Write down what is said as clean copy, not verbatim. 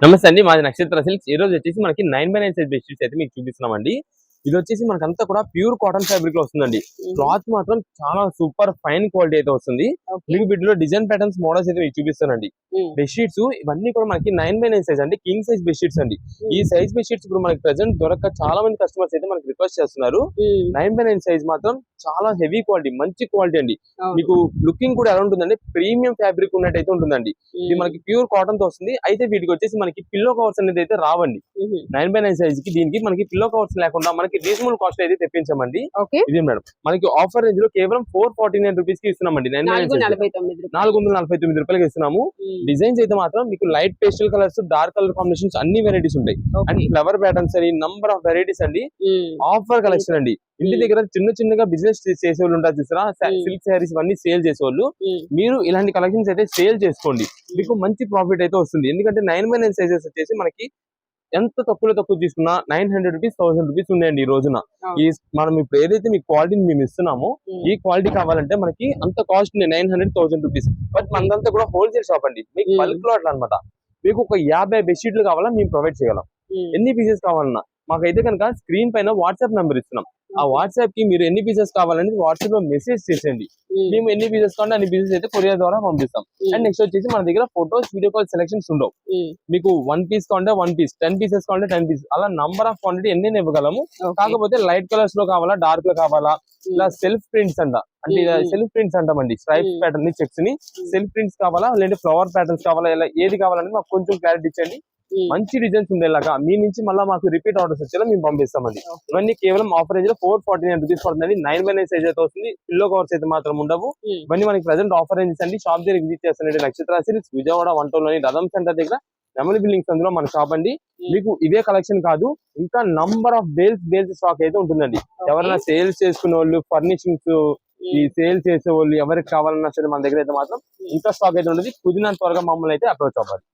నమస్తే అండి. మాది నక్షత్ర సిల్క్స్. ఈ రోజు వచ్చేసి మనకి 9/9 సైజ్ బెడ్‌షీట్స్ అయితే మీకు చూపిస్తున్నామండి. ఇది వచ్చేసి మనకంతా కూడా ప్యూర్ కాటన్ ఫ్యాబ్రిక్ లో వస్తుందండి. క్లాత్ మాత్రం చాలా సూపర్ ఫైన్ క్వాలిటీ అయితే వస్తుంది. మీకు వీటిలో డిజైన్ ప్యాటర్న్స్ మోడల్స్ అయితే మీకు చూపిస్తానండి. బెడ్‌షీట్స్ ఇవన్నీ కూడా మనకి 9/9 సైజ్ అండి, కింగ్ సైజ్ బెడ్‌షీట్స్ అండి. ఈ సైజ్ బెడ్‌షీట్స్ ఇప్పుడు మనకి ప్రెజెంట్ దొరక్క చాలా మంది కస్టమర్స్ అయితే మనకి రిక్వెస్ట్ చేస్తున్నారు. 9/9 సైజ్ మాత్రం చాలా హెవీ క్వాలిటీ, మంచి క్వాలిటీ అండి. మీకు లుకింగ్ కూడా ఎలా ఉంటుందండి, ప్రీమియం ఫ్యాబ్రిక్ ఉన్నట్టయితే ఉంటుందండి. ఇది మనకి ప్యూర్ కాటన్ తో వస్తుంది. అయితే వీటికి వచ్చేసి మనకి పిల్లో కవర్స్ అనేది అయితే రావండి. 9/9 సైజ్ కి దీనికి మనకి పిల్లో కవర్స్ లేకుండా మనకి రీజనబుల్ కాస్ట్ అయితే తెప్పించామండి. ఇది మేడం మనకి ఆఫర్ రేంజ్ లో కేవలం 449 రూపీస్ కి ఇస్తున్నామండి. 449 రూపాయలకి ఇస్తున్నాము. డిజైన్స్ అయితే మాత్రం మీకు light pastel colours, dark colour combinations అన్ని వెరైటీస్ ఉంటాయి. అండ్ ఫ్లవర్ ప్యాటర్న్స్ అని నంబర్ ఆఫ్ వెరైటీస్ అండి. ఆఫర్ కలెక్షన్ అండి. ఇంటి దగ్గర చిన్నగా బిజినెస్ చేసే వాళ్ళు ఉంటారు చూసారా, సిల్క్ శారీస్ అన్ని సేల్ చేసేవాళ్ళు. మీరు ఇలాంటి కలెక్షన్స్ అయితే సేల్ చేసుకోండి, మీకు మంచి ప్రాఫిట్ అయితే వస్తుంది. ఎందుకంటే 9/9 సైజెస్ వచ్చేసి మనకి ఎంత తక్కువ తీసుకున్నా 900 రూపీస్, 1000 రూపీస్ ఉన్నాయండి ఈ రోజున. ఈ మనం ఇప్పుడు ఏదైతే మీ క్వాలిటీని మేము ఇస్తున్నామో, ఈ క్వాలిటీ కావాలంటే మనకి అంత కాస్ట్ 900-1000 రూపీస్. బట్ మనదంతా కూడా హోల్సేల్ షాప్ అండి. మీకు బల్క్ లో అట్లా అనమాట. మీకు ఒక 50 బెడ్షీట్లు కావాలా మేము ప్రొవైడ్ చేయగలం. ఎన్ని పీసెస్ కావాలన్నా మాకైతే కనుక స్క్రీన్ పైన వాట్సాప్ నెంబర్ ఇస్తున్నాం. ఆ వాట్సాప్ కి మీరు ఎన్ని పీసెస్ కావాలని వాట్సాప్ లో మెసేజ్ చేసేయండి. మేము ఎన్ని పీసెస్ కావాలంటే అన్ని పీసెస్ అయితే కొరియర్ ద్వారా పంపిస్తాం. అండ్ నెక్స్ట్ వచ్చేసి మన దగ్గర ఫోటోస్, వీడియో కాల్ సెలెక్షన్స్ ఉండవు. మీకు 1 పీస్ కావాలంటే 1 పీస్, 10 పీసెస్ కావాలంటే 10 పీస్, అలా నంబర్ ఆఫ్ క్వాంటిటీ ఎన్ని ఇవ్వగలము. కాకపోతే లైట్ కలర్స్ లో కావాలా, డార్క్ లో కావాలా, ఇలా సెల్ఫ్ ప్రింట్స్ అంట, అంటే సెల్ఫ్ ప్రింట్స్ అంటామండి. స్ట్రైప్స్ ప్యాటర్న్ ని, చెక్స్ ని సెల్ఫ్ ప్రింట్స్ కావాలా, లేదంటే ఫ్లవర్ ప్యాటర్న్స్ కావాలా, ఇలా ఏది కావాలని మాకు కొంచెం క్లారిటీ ఇచ్చండి. మంచి డిజైన్స్ ఉండేలాగా మీ నుంచి మళ్ళీ మాకు రిపీట్ ఆర్డర్స్ వచ్చేలా మేము పంపిస్తామండి. ఇవన్నీ కేవలం ఆఫర్ రేంజ్ లో 449 రూపీస్ పడుతుంది. 9/9 సైజ్ అయితే వస్తుంది. పిల్లో కవర్స్ అయితే మాత్రం ఉండవు. ఇవన్నీ మనకి ప్రెసెంట్ ఆఫర్ రేంజెస్ అండి. షాప్ దగ్గర విజిట్ చేస్తానండి. నక్షత్ర సిల్క్స్, విజయవాడ 1 టౌన్ లోని రథం సెంటర్ దగ్గర నెమలి బిల్డింగ్స్ అందులో మన షాప్ అండి. మీకు ఇదే కలెక్షన్ కాదు, ఇంకా నంబర్ ఆఫ్ బేల్స్ స్టాక్ అయితే ఉంటుందండి. ఎవరైనా సేల్స్ చేసుకునే వాళ్ళు, ఫర్నిషింగ్స్ ఈ సేల్ చేసే వాళ్ళు ఎవరికి కావాలన్నా సరే మన దగ్గర అయితే మాత్రం ఇంకా స్టాక్ అయితే ఉంటుంది. కుదిరినంత త్వరగా మమ్మల్ని అయితే అప్రోచ్ అవ్వాలి.